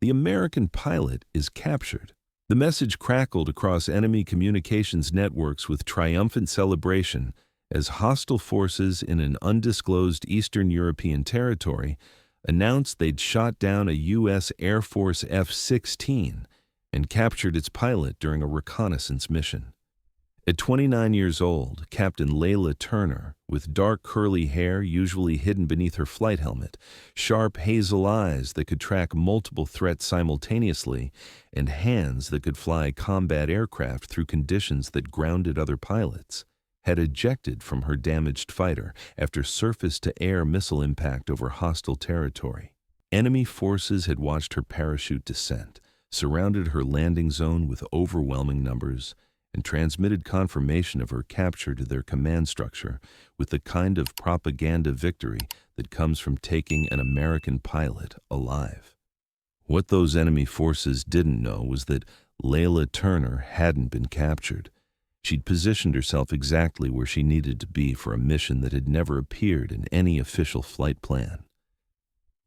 The American pilot is captured. The message crackled across enemy communications networks with triumphant celebration as hostile forces in an undisclosed Eastern European territory announced they'd shot down a U.S. Air Force F-16 and captured its pilot during a reconnaissance mission. At 29 years old, Captain Leila Turner, with dark curly hair usually hidden beneath her flight helmet, sharp hazel eyes that could track multiple threats simultaneously, and hands that could fly combat aircraft through conditions that grounded other pilots, had ejected from her damaged fighter after surface-to-air missile impact over hostile territory. Enemy forces had watched her parachute descent, surrounded her landing zone with overwhelming numbers, and transmitted confirmation of her capture to their command structure with the kind of propaganda victory that comes from taking an American pilot alive. What those enemy forces didn't know was that Leila Turner hadn't been captured. She'd positioned herself exactly where she needed to be for a mission that had never appeared in any official flight plan.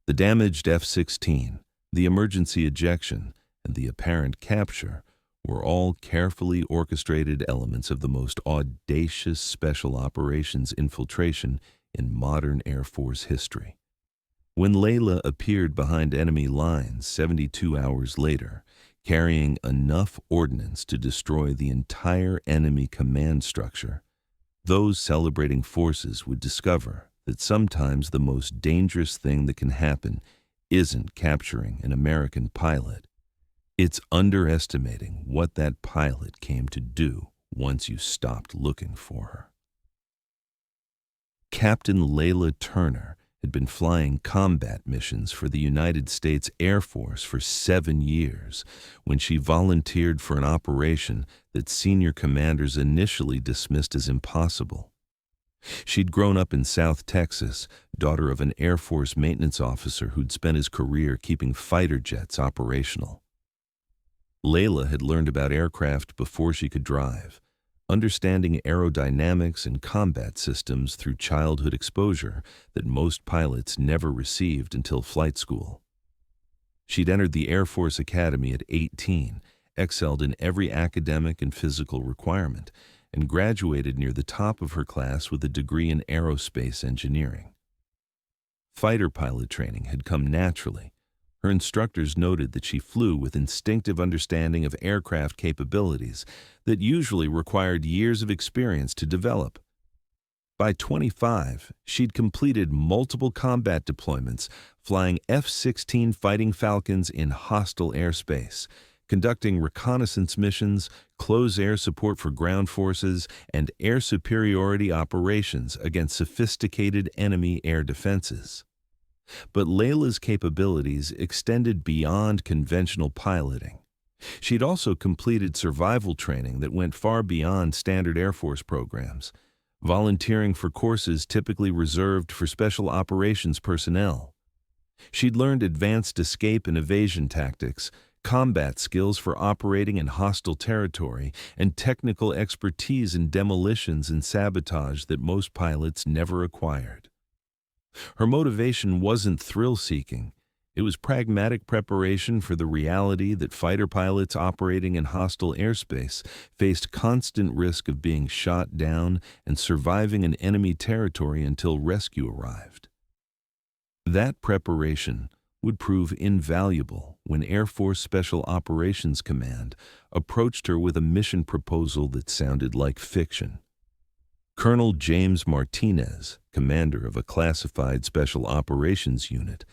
The damaged F-16, the emergency ejection, and the apparent capture were all carefully orchestrated elements of the most audacious special operations infiltration in modern Air Force history. When Leila appeared behind enemy lines 72 hours later, carrying enough ordnance to destroy the entire enemy command structure, those celebrating forces would discover that sometimes the most dangerous thing that can happen isn't capturing an American pilot. It's underestimating what that pilot came to do once you stopped looking for her. Captain Leila Turner had been flying combat missions for the United States Air Force for 7 years when she volunteered for an operation that senior commanders initially dismissed as impossible. She'd grown up in South Texas, daughter of an Air Force maintenance officer who'd spent his career keeping fighter jets operational. Leila had learned about aircraft before she could drive, understanding aerodynamics and combat systems through childhood exposure that most pilots never received until flight school. She'd entered the Air Force Academy at 18, excelled in every academic and physical requirement, and graduated near the top of her class with a degree in aerospace engineering. Fighter pilot training had come naturally. Her instructors noted that she flew with instinctive understanding of aircraft capabilities that usually required years of experience to develop. By 25, she'd completed multiple combat deployments, flying F-16 Fighting Falcons in hostile airspace, conducting reconnaissance missions, close air support for ground forces, and air superiority operations against sophisticated enemy air defenses. But Leila's capabilities extended beyond conventional piloting. She'd also completed survival training that went far beyond standard Air Force programs, volunteering for courses typically reserved for special operations personnel. She'd learned advanced escape and evasion tactics, combat skills for operating in hostile territory, and technical expertise in demolitions and sabotage that most pilots never acquired. Her motivation wasn't thrill-seeking. It was pragmatic preparation for the reality that fighter pilots operating in hostile airspace faced constant risk of being shot down and surviving in enemy territory until rescue arrived. That preparation would prove invaluable when Air Force Special Operations Command approached her with a mission proposal that sounded like fiction. Colonel James Martinez, commander of a classified Special Operations Unit,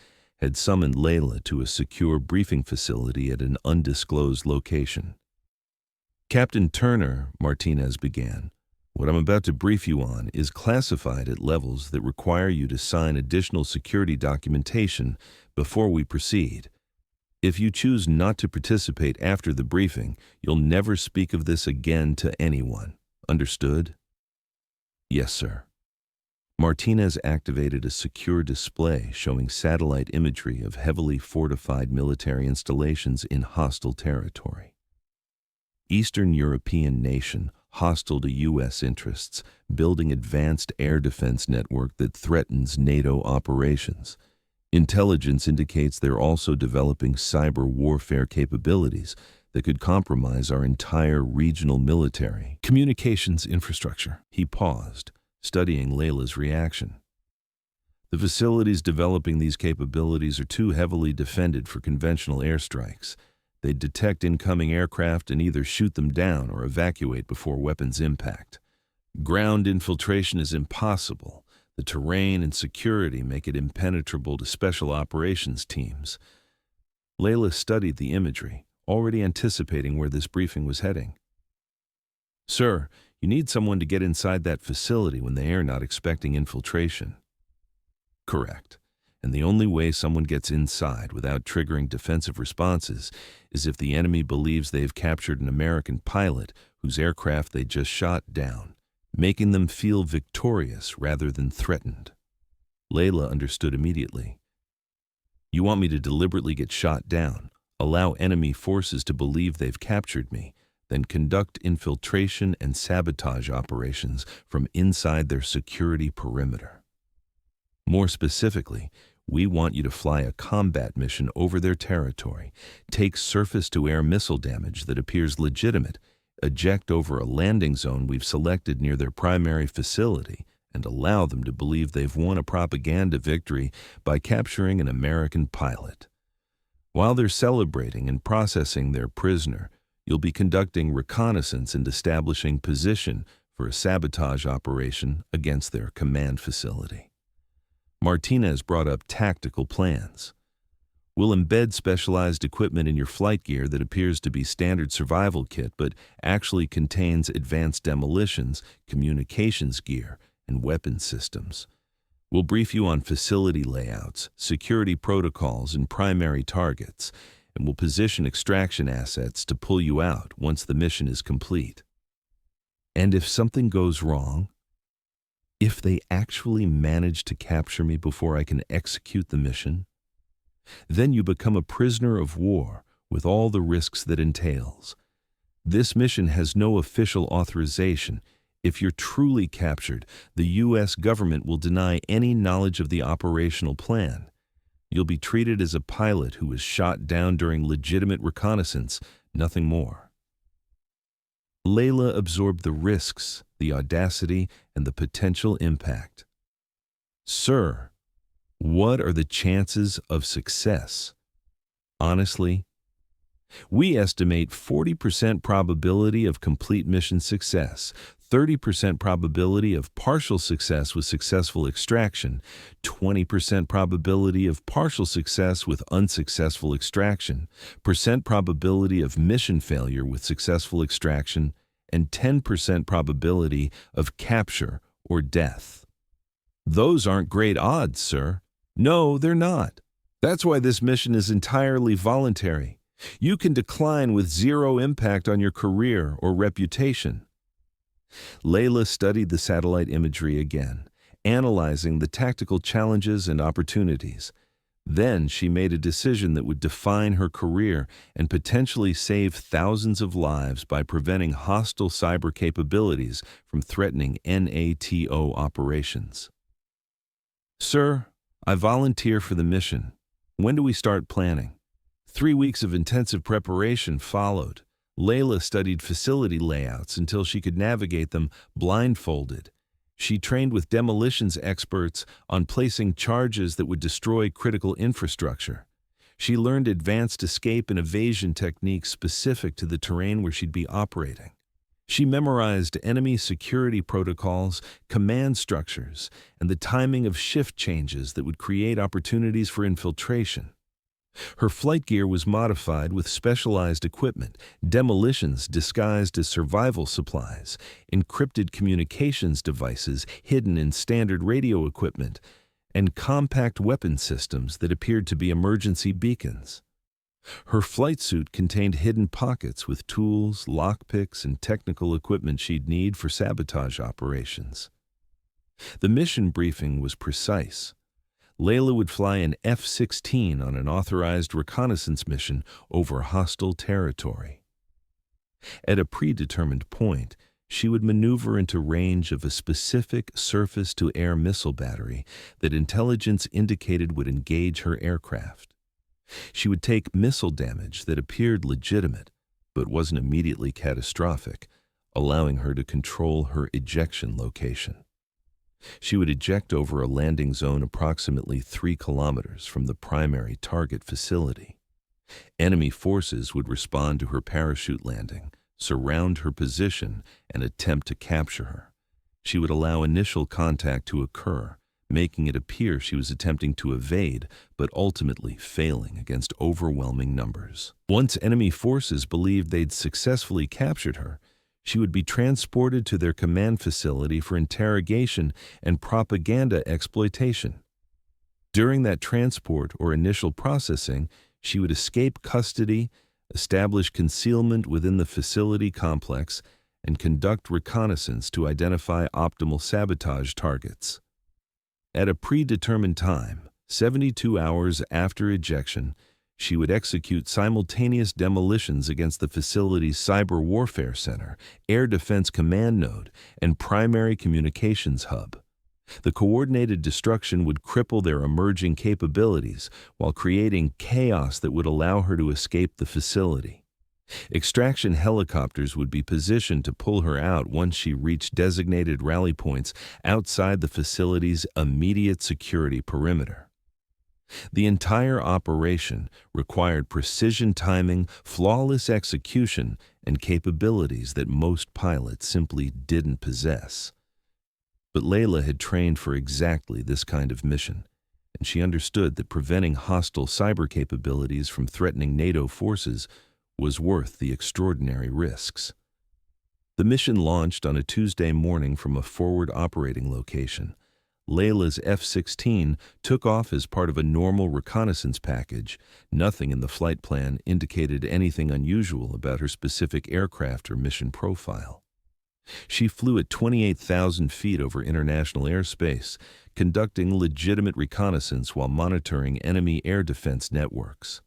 had summoned Leila to a secure briefing facility at an undisclosed location. "Captain Turner," Martinez began, "what I'm about to brief you on is classified at levels that require you to sign additional security documentation before we proceed. If you choose not to participate after the briefing, you'll never speak of this again to anyone. Understood?" "Yes, sir." Martinez activated a secure display showing satellite imagery of heavily fortified military installations in hostile territory. Eastern European nation hostile to U.S. interests, building advanced air defense network that threatens NATO operations. Intelligence indicates they're also developing cyber warfare capabilities that could compromise our entire regional military communications infrastructure. He paused, studying Leila's reaction. The facilities developing these capabilities are too heavily defended for conventional airstrikes. They detect incoming aircraft and either shoot them down or evacuate before weapons impact. Ground infiltration is impossible. The terrain and security make it impenetrable to special operations teams. Leila studied the imagery, already anticipating where this briefing was heading. Sir, you need someone to get inside that facility when they are not expecting infiltration. Correct. And the only way someone gets inside without triggering defensive responses is if the enemy believes they've captured an American pilot whose aircraft they just shot down, making them feel victorious rather than threatened. Leila understood immediately. You want me to deliberately get shot down, allow enemy forces to believe they've captured me, then conduct infiltration and sabotage operations from inside their security perimeter. More specifically, we want you to fly a combat mission over their territory, take surface-to-air missile damage that appears legitimate, eject over a landing zone we've selected near their primary facility, and allow them to believe they've won a propaganda victory by capturing an American pilot. While they're celebrating and processing their prisoner, you'll be conducting reconnaissance and establishing position for a sabotage operation against their command facility. Martinez brought up tactical plans. We'll embed specialized equipment in your flight gear that appears to be standard survival kit but actually contains advanced demolitions, communications gear, and weapon systems. We'll brief you on facility layouts, security protocols, and primary targets, and we'll position extraction assets to pull you out once the mission is complete. And if something goes wrong, if they actually manage to capture me before I can execute the mission, then you become a prisoner of war with all the risks that entails. This mission has no official authorization. If you're truly captured, the U.S. government will deny any knowledge of the operational plan. You'll be treated as a pilot who was shot down during legitimate reconnaissance, nothing more. Leila absorbed the risks, the audacity, and the potential impact. Sir, what are the chances of success? Honestly, we estimate 40% probability of complete mission success, 30% probability of partial success with successful extraction, 20% probability of partial success with unsuccessful extraction, percent probability of mission failure with successful extraction, and 10% probability of capture or death. Those aren't great odds, sir. No, they're not. That's why this mission is entirely voluntary. You can decline with zero impact on your career or reputation. Leila studied the satellite imagery again, analyzing the tactical challenges and opportunities. Then she made a decision that would define her career and potentially save thousands of lives by preventing hostile cyber capabilities from threatening NATO operations. Sir, I volunteer for the mission. When do we start planning? 3 weeks of intensive preparation followed. Leila studied facility layouts until she could navigate them blindfolded. She trained with demolitions experts on placing charges that would destroy critical infrastructure. She learned advanced escape and evasion techniques specific to the terrain where she'd be operating. She memorized enemy security protocols, command structures, and the timing of shift changes that would create opportunities for infiltration. Her flight gear was modified with specialized equipment, demolitions disguised as survival supplies, encrypted communications devices hidden in standard radio equipment, and compact weapon systems that appeared to be emergency beacons. Her flight suit contained hidden pockets with tools, lockpicks, and technical equipment she'd need for sabotage operations. The mission briefing was precise. Leila would fly an F-16 on an authorized reconnaissance mission over hostile territory. At a predetermined point, she would maneuver into range of a specific surface-to-air missile battery that intelligence indicated would engage her aircraft. She would take missile damage that appeared legitimate but wasn't immediately catastrophic, allowing her to control her ejection location. She would eject over a landing zone approximately 3 kilometers from the primary target facility. Enemy forces would respond to her parachute landing, surround her position, and attempt to capture her. She would allow initial contact to occur, making it appear she was attempting to evade, but ultimately failing against overwhelming numbers. Once enemy forces believed they'd successfully captured her, she would be transported to their command facility for interrogation and propaganda exploitation. During that transport or initial processing, she would escape custody, establish concealment within the facility complex, and conduct reconnaissance to identify optimal sabotage targets. At a predetermined time, 72 hours after ejection, she would execute simultaneous demolitions against the facility's cyber warfare center, air defense command node, and primary communications hub. The coordinated destruction would cripple their emerging capabilities while creating chaos that would allow her to escape the facility. Extraction helicopters would be positioned to pull her out once she reached designated rally points outside the facility's immediate security perimeter. The entire operation required precision timing, flawless execution, and capabilities that most pilots simply didn't possess. But Leila had trained for exactly this kind of mission, and she understood that preventing hostile cyber capabilities from threatening NATO forces was worth the extraordinary risks. The mission launched on a Tuesday morning from a forward operating location. Leila's F-16 took off as part of a normal reconnaissance package. Nothing in the flight plan indicated anything unusual about her specific aircraft or mission profile. She flew at 28,000 feet over international airspace, conducting legitimate reconnaissance while monitoring enemy air defense networks.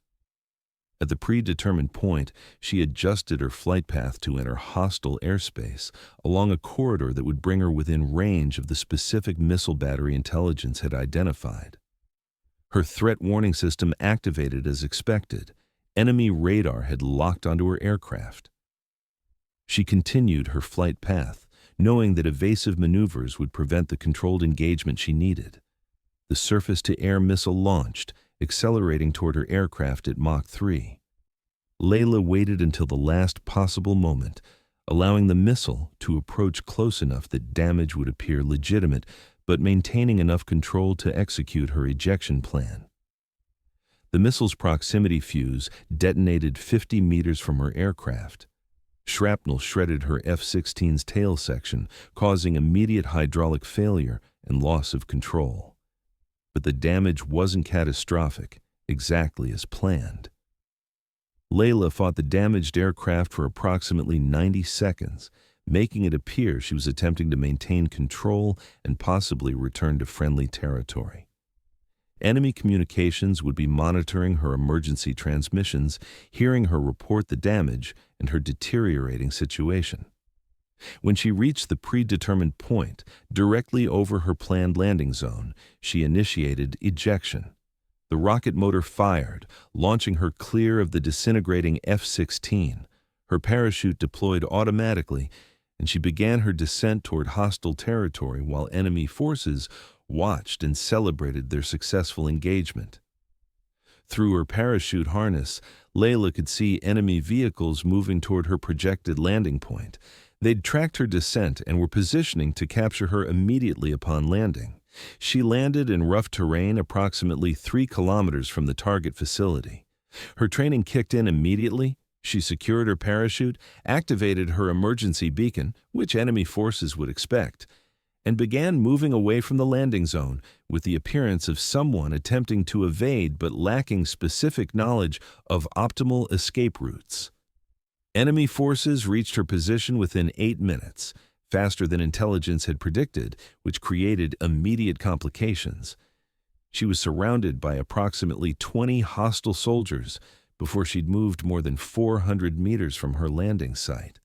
At the predetermined point, she adjusted her flight path to enter hostile airspace along a corridor that would bring her within range of the specific missile battery intelligence had identified. Her threat warning system activated as expected. Enemy radar had locked onto her aircraft. She continued her flight path, knowing that evasive maneuvers would prevent the controlled engagement she needed. The surface-to-air missile launched, accelerating toward her aircraft at Mach 3. Leila waited until the last possible moment, allowing the missile to approach close enough that damage would appear legitimate, but maintaining enough control to execute her ejection plan. The missile's proximity fuse detonated 50 meters from her aircraft. Shrapnel shredded her F-16's tail section, causing immediate hydraulic failure and loss of control. But the damage wasn't catastrophic, exactly as planned. Leila fought the damaged aircraft for approximately 90 seconds, making it appear she was attempting to maintain control and possibly return to friendly territory. Enemy communications would be monitoring her emergency transmissions, hearing her report the damage and her deteriorating situation. When she reached the predetermined point, directly over her planned landing zone, she initiated ejection. The rocket motor fired, launching her clear of the disintegrating F-16. Her parachute deployed automatically, and she began her descent toward hostile territory while enemy forces watched and celebrated their successful engagement. Through her parachute harness, Leila could see enemy vehicles moving toward her projected landing point. They'd tracked her descent and were positioning to capture her immediately upon landing. She landed in rough terrain approximately 3 kilometers from the target facility. Her training kicked in immediately. She secured her parachute, activated her emergency beacon, which enemy forces would expect, and began moving away from the landing zone with the appearance of someone attempting to evade but lacking specific knowledge of optimal escape routes. Enemy forces reached her position within 8 minutes, faster than intelligence had predicted, which created immediate complications. She was surrounded by approximately 20 hostile soldiers before she'd moved more than 400 meters from her landing site.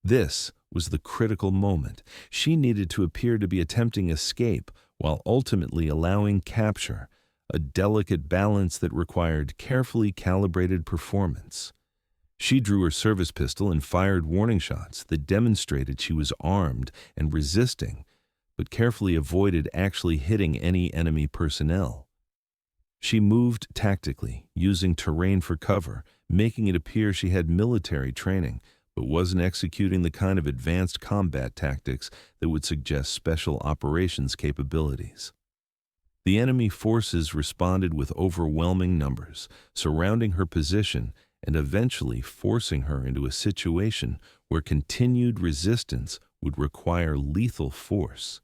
This was the critical moment. She needed to appear to be attempting escape while ultimately allowing capture, a delicate balance that required carefully calibrated performance. She drew her service pistol and fired warning shots that demonstrated she was armed and resisting, but carefully avoided actually hitting any enemy personnel. She moved tactically, using terrain for cover, making it appear she had military training, but wasn't executing the kind of advanced combat tactics that would suggest special operations capabilities. The enemy forces responded with overwhelming numbers, surrounding her position and eventually forcing her into a situation where continued resistance would require lethal force.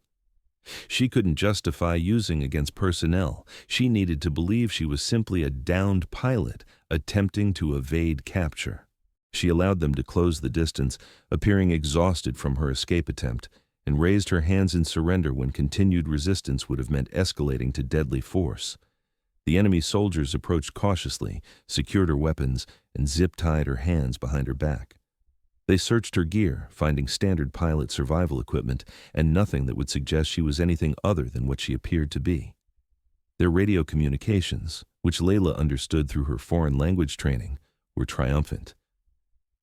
She couldn't justify using against personnel. She needed to believe she was simply a downed pilot attempting to evade capture. She allowed them to close the distance, appearing exhausted from her escape attempt, and raised her hands in surrender when continued resistance would have meant escalating to deadly force. The enemy soldiers approached cautiously, secured her weapons, and zip-tied her hands behind her back. They searched her gear, finding standard pilot survival equipment and nothing that would suggest she was anything other than what she appeared to be. Their radio communications, which Leila understood through her foreign language training, were triumphant.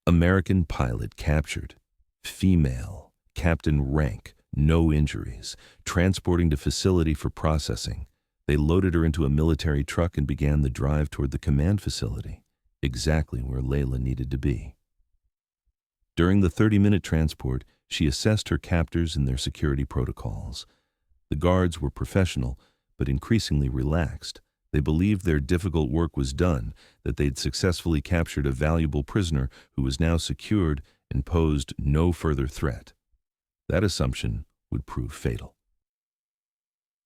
American pilot captured. Female. Captain rank. No injuries. Transporting to facility for processing. They loaded her into a military truck and began the drive toward the command facility, exactly where Leila needed to be. During the 30-minute transport, she assessed her captors and their security protocols. The guards were professional, but increasingly relaxed. They believed their difficult work was done, that they'd successfully captured a valuable prisoner who was now secured and posed no further threat. That assumption would prove fatal.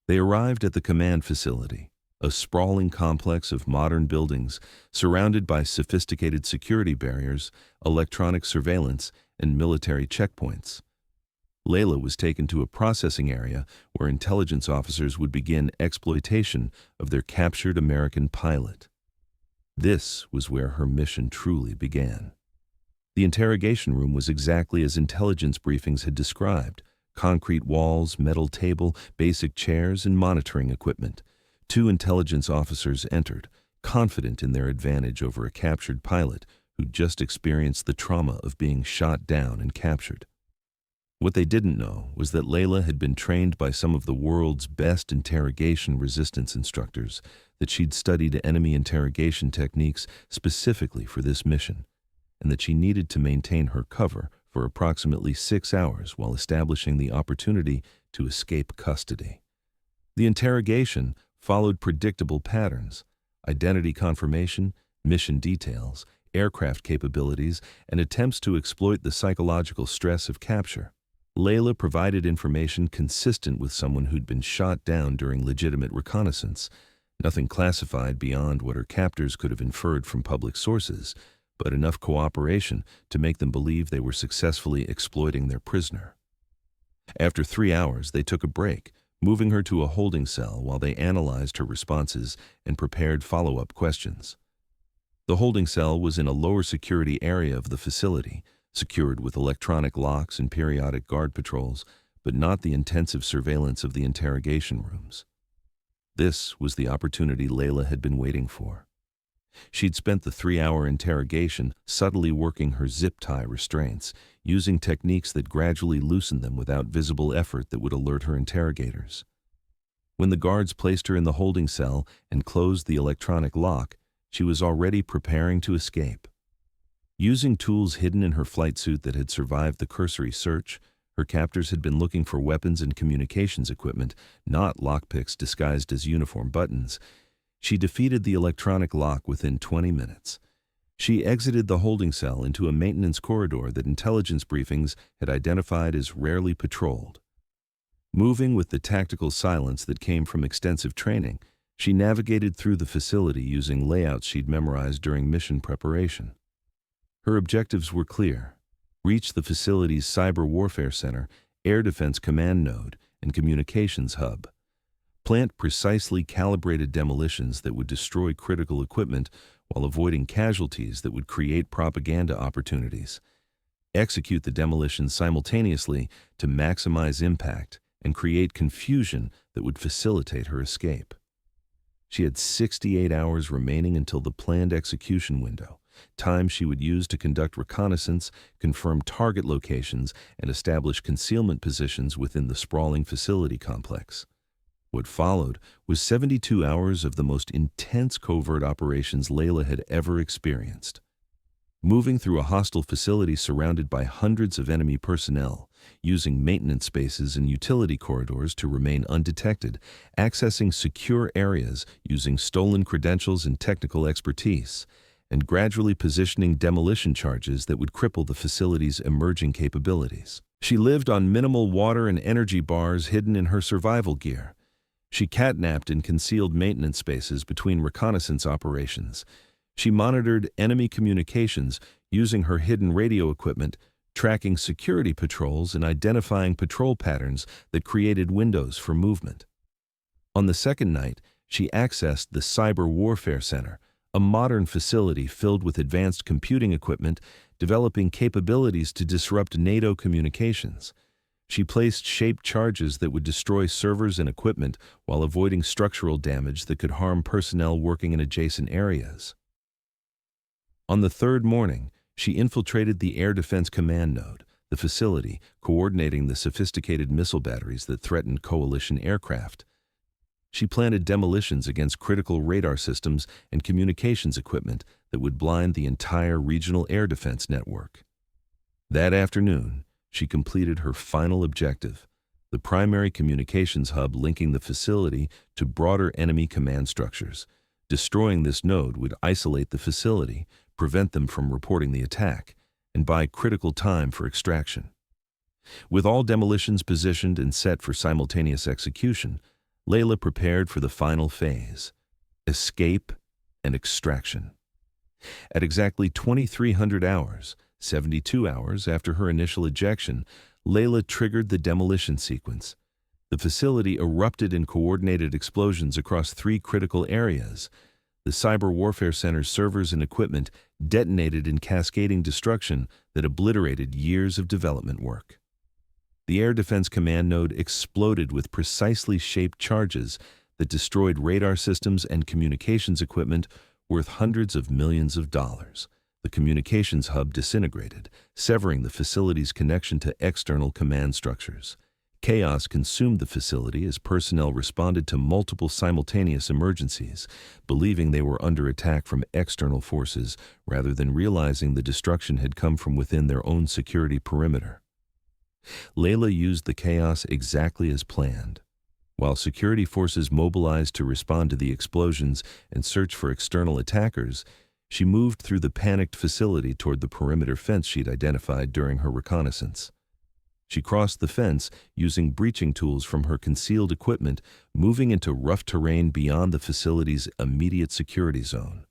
They arrived at the command facility, a sprawling complex of modern buildings surrounded by sophisticated security barriers, electronic surveillance, and military checkpoints. Leila was taken to a processing area where intelligence officers would begin exploitation of their captured American pilot. This was where her mission truly began. The interrogation room was exactly as intelligence briefings had described: concrete walls, metal table, basic chairs, and monitoring equipment. 2 intelligence officers entered, confident in their advantage over a captured pilot who'd just experienced the trauma of being shot down and captured. What they didn't know was that Leila had been trained by some of the world's best interrogation resistance instructors, that she'd studied enemy interrogation techniques specifically for this mission, and that she needed to maintain her cover for approximately 6 hours while establishing the opportunity to escape custody. The interrogation followed predictable patterns: identity confirmation, mission details, aircraft capabilities, and attempts to exploit the psychological stress of capture. Leila provided information consistent with someone who'd been shot down during legitimate reconnaissance, nothing classified beyond what her captors could have inferred from public sources, but enough cooperation to make them believe they were successfully exploiting their prisoner. After 3 hours, they took a break, moving her to a holding cell while they analyzed her responses and prepared follow-up questions. The holding cell was in a lower security area of the facility, secured with electronic locks and periodic guard patrols, but not the intensive surveillance of the interrogation rooms. This was the opportunity Leila had been waiting for. She'd spent the 3-hour interrogation subtly working her zip-tie restraints, using techniques that gradually loosened them without visible effort that would alert her interrogators. When the guards placed her in the holding cell and closed the electronic lock, she was already preparing to escape. Using tools hidden in her flight suit that had survived the cursory search, her captors had been looking for weapons and communications equipment, not lockpicks disguised as uniform buttons. She defeated the electronic lock within 20 minutes. She exited the holding cell into a maintenance corridor that intelligence briefings had identified as rarely patrolled. Moving with the tactical silence that came from extensive training, she navigated through the facility using layouts she'd memorized during mission preparation. Her objectives were clear: reach the facility's cyber warfare center, air defense command node, and communications hub. Plant precisely calibrated demolitions that would destroy critical equipment while avoiding casualties that would create propaganda opportunities. execute the demolition simultaneously to maximize impact and create confusion that would facilitate her escape. She had 68 hours remaining until the planned execution window, time she would use to conduct reconnaissance, confirm target locations, and establish concealment positions within the sprawling facility complex. What followed was 72 hours of the most intense covert operations Leila had ever experienced. Moving through a hostile facility surrounded by hundreds of enemy personnel, using maintenance spaces and utility corridors to remain undetected, accessing secure areas using stolen credentials and technical expertise, and gradually positioning demolition charges that would cripple the facility's emerging capabilities. She lived on minimal water and energy bars hidden in her survival gear. She catnapped in concealed maintenance spaces between reconnaissance operations. She monitored enemy communications using her hidden radio equipment, tracking security patrols and identifying patrol patterns that created windows for movement. On the second night, she accessed the Cyber Warfare Center, a modern facility filled with advanced computing equipment, developing capabilities to disrupt NATO communications. She placed shaped charges that would destroy servers and equipment while avoiding structural damage that could harm personnel working in adjacent areas. On the third morning, she infiltrated the Air Defense Command Node, the facility coordinating the sophisticated missile batteries that threatened coalition aircraft. She planted demolitions against critical radar systems and communications equipment that would blind the entire regional air defense network. That afternoon, she completed her final objective, the primary communications hub linking the facility to broader enemy command structures. Destroying this node would isolate the facility, prevent them from reporting the attack, and buy critical time for extraction. With all demolitions positioned and set for simultaneous execution, Leila prepared for the final phase, escape and extraction. At exactly 2300 hours, 72 hours after her initial ejection, Leila triggered the demolition sequence. The facility erupted in coordinated explosions across 3 critical areas. The Cyber Warfare Center's servers and equipment detonated in cascading destruction that obliterated years of development work. The Air Defense Command Node exploded with precisely shaped charges that destroyed radar systems and communications equipment worth hundreds of millions of dollars. The communications hub disintegrated, severing the facility's connection to external command structures. Chaos consumed the facility as personnel responded to multiple simultaneous emergencies, believing they were under attack from external forces rather than realizing the destruction had come from within their own security perimeter. Leila used the chaos exactly as planned. While security forces mobilized to respond to the explosions and search for external attackers, she moved through the panicked facility toward the perimeter fence she'd identified during her reconnaissance. She crossed the fence using breaching tools from her concealed equipment, moving into rough terrain beyond the facility's immediate security zone.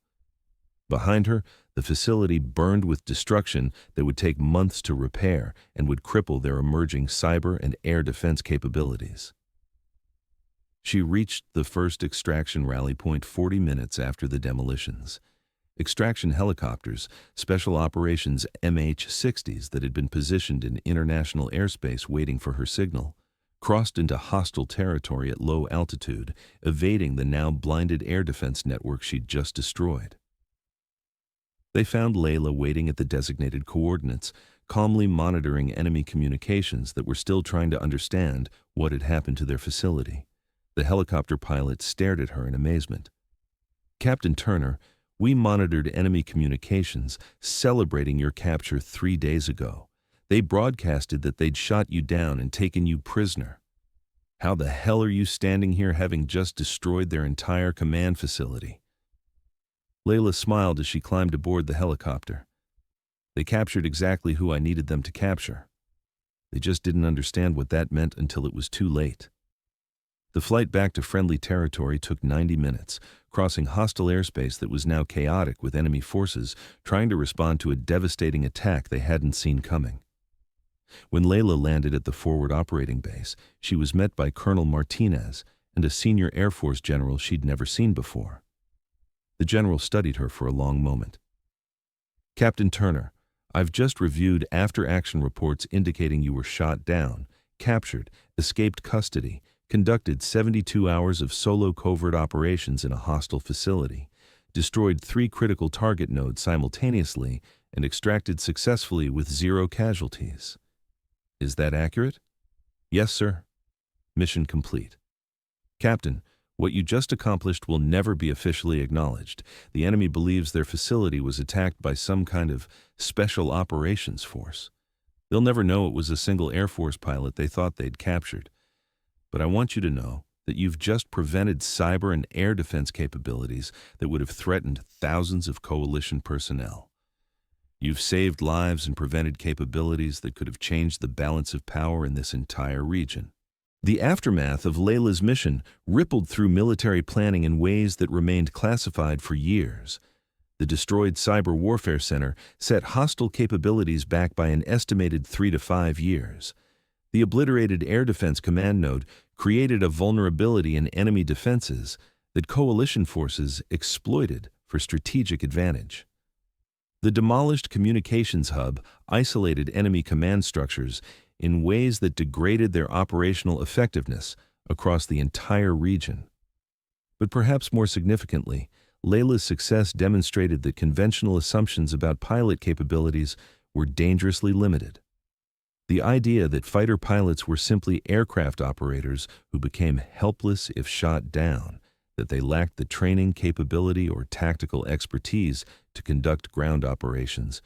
Behind her, the facility burned with destruction that would take months to repair and would cripple their emerging cyber and air defense capabilities. She reached the first extraction rally point 40 minutes after the demolitions. Extraction helicopters, special operations MH-60s that had been positioned in international airspace waiting for her signal, crossed into hostile territory at low altitude, evading the now blinded air defense network she'd just destroyed. They found Leila waiting at the designated coordinates, calmly monitoring enemy communications that were still trying to understand what had happened to their facility. The helicopter pilot stared at her in amazement. "Captain Turner, we monitored enemy communications, celebrating your capture 3 days ago. They broadcasted that they'd shot you down and taken you prisoner. How the hell are you standing here having just destroyed their entire command facility?" Leila smiled as she climbed aboard the helicopter. "They captured exactly who I needed them to capture. They just didn't understand what that meant until it was too late." The flight back to friendly territory took 90 minutes, crossing hostile airspace that was now chaotic with enemy forces trying to respond to a devastating attack they hadn't seen coming. When Leila landed at the forward operating base, she was met by Colonel Martinez and a senior Air Force general she'd never seen before. The general studied her for a long moment. "Captain Turner, I've just reviewed after-action reports indicating you were shot down, captured, escaped custody, conducted 72 hours of solo covert operations in a hostile facility, destroyed 3 critical target nodes simultaneously, and extracted successfully with 0 casualties. Is that accurate? Yes, sir. Mission complete. Captain, what you just accomplished will never be officially acknowledged. The enemy believes their facility was attacked by some kind of special operations force. They'll never know it was a single Air Force pilot they thought they'd captured. But I want you to know that you've just prevented cyber and air defense capabilities that would have threatened thousands of coalition personnel. You've saved lives and prevented capabilities that could have changed the balance of power in this entire region. The aftermath of Leila's mission rippled through military planning in ways that remained classified for years. The destroyed Cyber Warfare Center set hostile capabilities back by an estimated 3 to 5 years. The obliterated Air Defense Command Node created a vulnerability in enemy defenses that coalition forces exploited for strategic advantage. The demolished communications hub isolated enemy command structures in ways that degraded their operational effectiveness across the entire region. But perhaps more significantly, Leila's success demonstrated that conventional assumptions about pilot capabilities were dangerously limited. The idea that fighter pilots were simply aircraft operators who became helpless if shot down, that they lacked the training, capability, or tactical expertise to conduct ground operations,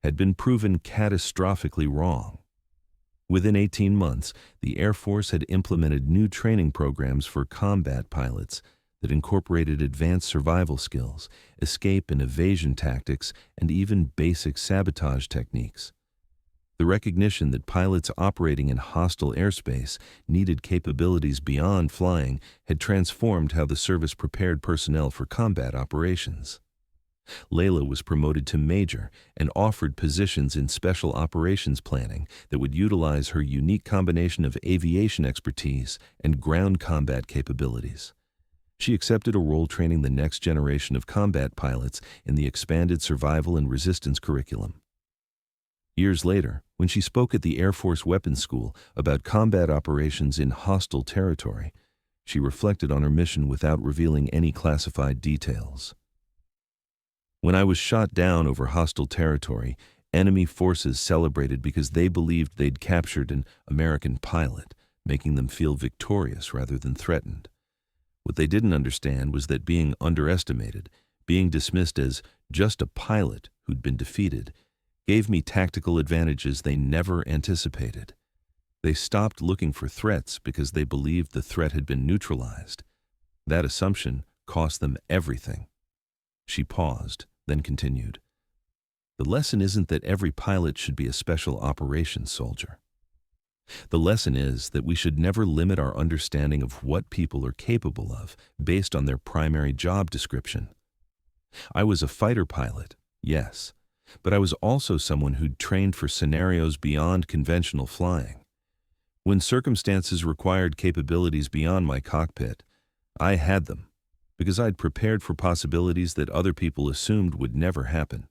had been proven catastrophically wrong. Within 18 months, the Air Force had implemented new training programs for combat pilots that incorporated advanced survival skills, escape and evasion tactics, and even basic sabotage techniques. The recognition that pilots operating in hostile airspace needed capabilities beyond flying had transformed how the service prepared personnel for combat operations. Leila was promoted to major and offered positions in special operations planning that would utilize her unique combination of aviation expertise and ground combat capabilities. She accepted a role training the next generation of combat pilots in the expanded survival and resistance curriculum. Years later, when she spoke at the Air Force Weapons School about combat operations in hostile territory, she reflected on her mission without revealing any classified details. When I was shot down over hostile territory, enemy forces celebrated because they believed they'd captured an American pilot, making them feel victorious rather than threatened. What they didn't understand was that being underestimated, being dismissed as just a pilot who'd been defeated, gave me tactical advantages they never anticipated. They stopped looking for threats because they believed the threat had been neutralized. That assumption cost them everything. She paused, then continued. The lesson isn't that every pilot should be a special operations soldier. The lesson is that we should never limit our understanding of what people are capable of based on their primary job description. I was a fighter pilot, yes, but I was also someone who'd trained for scenarios beyond conventional flying. When circumstances required capabilities beyond my cockpit, I had them, because I'd prepared for possibilities that other people assumed would never happen.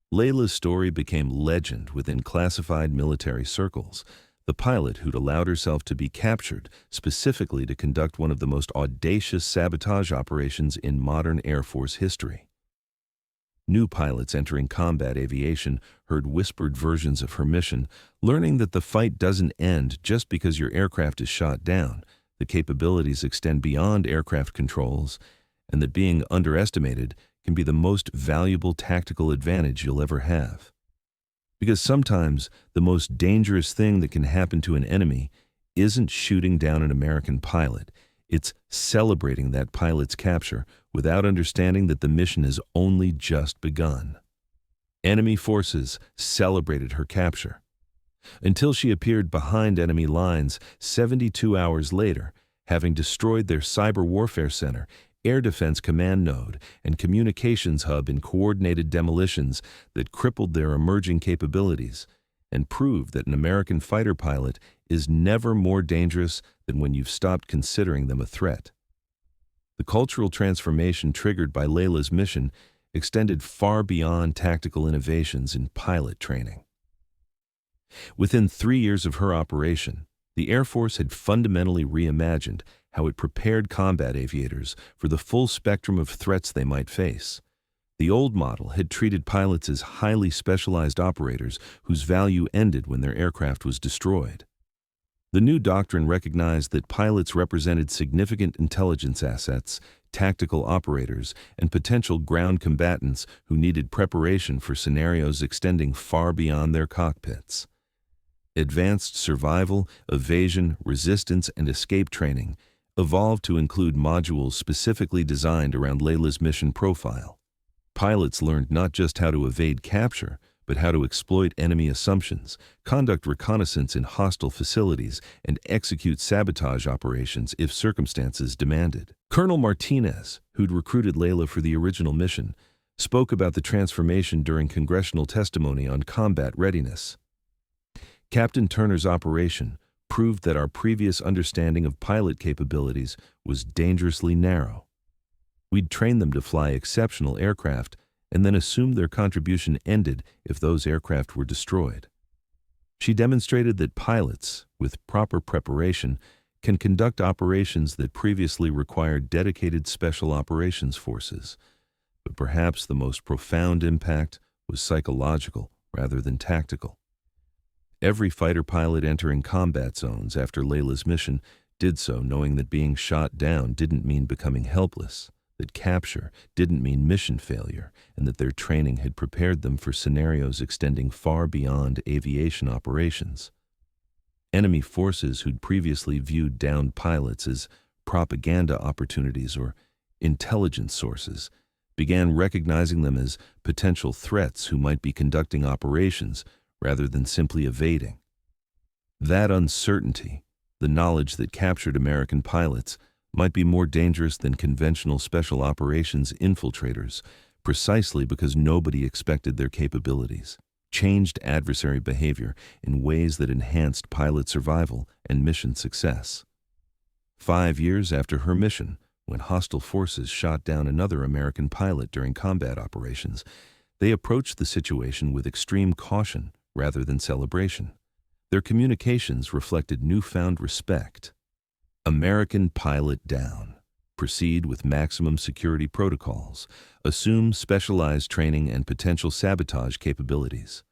Leila's story became legend within classified military circles, the pilot who'd allowed herself to be captured specifically to conduct one of the most audacious sabotage operations in modern Air Force history. New pilots entering combat aviation heard whispered versions of her mission, learning that the fight doesn't end just because your aircraft is shot down. The capabilities extend beyond aircraft controls, and that being underestimated can be the most valuable tactical advantage you'll ever have. Because sometimes the most dangerous thing that can happen to an enemy isn't shooting down an American pilot. It's celebrating that pilot's capture without understanding that the mission has only just begun. Enemy forces celebrated her capture until she appeared behind enemy lines 72 hours later, having destroyed their cyber warfare center, Air Defense Command Node, and communications hub in coordinated demolitions that crippled their emerging capabilities and proved that an American fighter pilot is never more dangerous than when you've stopped considering them a threat. The cultural transformation triggered by Leila's mission extended far beyond tactical innovations in pilot training. Within 3 years of her operation, the Air Force had fundamentally reimagined how it prepared combat aviators for the full spectrum of threats they might face. The old model had treated pilots as highly specialized operators whose value ended when their aircraft was destroyed. The new doctrine recognized that pilots represented significant intelligence assets, tactical operators, and potential ground combatants who needed preparation for scenarios extending far beyond their cockpits. Advanced survival, evasion, resistance, and escape training evolved to include modules specifically designed around Leila's mission profile. Pilots learned not just how to evade capture, but how to exploit enemy assumptions, conduct reconnaissance in hostile facilities, and execute sabotage operations if circumstances demanded. Colonel Martinez, who'd recruited Leila for the original mission, spoke about the transformation during congressional testimony on combat readiness. Captain Turner's operation proved that our previous understanding of pilot capabilities was dangerously narrow. We'd trained them to fly exceptional aircraft and then assumed their contribution ended if those aircraft were destroyed. She demonstrated that pilots, with proper preparation, can conduct operations that previously required dedicated special operations forces. But perhaps the most profound impact was psychological rather than tactical. Every fighter pilot entering combat zones after Leila's mission did so knowing that being shot down didn't mean becoming helpless, that capture didn't mean mission failure, and that their training had prepared them for scenarios extending far beyond aviation operations. Enemy forces who'd previously viewed downed pilots as propaganda opportunities or intelligence sources began recognizing them as potential threats who might be conducting operations rather than simply evading. That uncertainty, the knowledge that captured American pilots, might be more dangerous than conventional special operations infiltrators, precisely because nobody expected their capabilities, changed adversary behavior in ways that enhanced pilot survival and mission success. 5 years after her mission, when hostile forces shot down another American pilot during combat operations, they approached the situation with extreme caution rather than celebration. Their communications reflected newfound respect. American pilot down. Proceed with maximum security protocols. Assume specialized training and potential sabotage capabilities.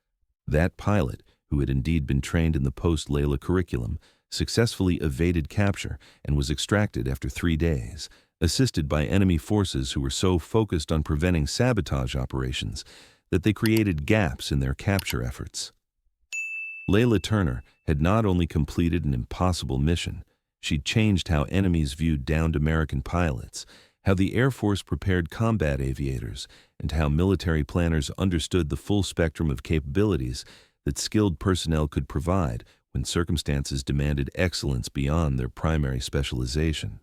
That pilot, who had indeed been trained in the post-Leila curriculum, successfully evaded capture and was extracted after 3 days, assisted by enemy forces who were so focused on preventing sabotage operations that they created gaps in their capture efforts. Leila Turner had not only completed an impossible mission, she'd changed how enemies viewed downed American pilots, how the Air Force prepared combat aviators, and how military planners understood the full spectrum of capabilities that skilled personnel could provide when circumstances demanded excellence beyond their primary specialization.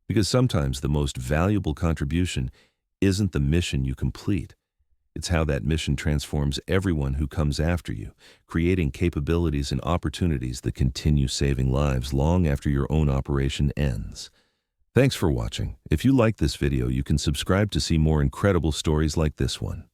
Because sometimes the most valuable contribution isn't the mission you complete. It's how that mission transforms everyone who comes after you, creating capabilities and opportunities that continue saving lives long after your own operation ends. Thanks for watching. If you like this video, you can subscribe to see more incredible stories like this one.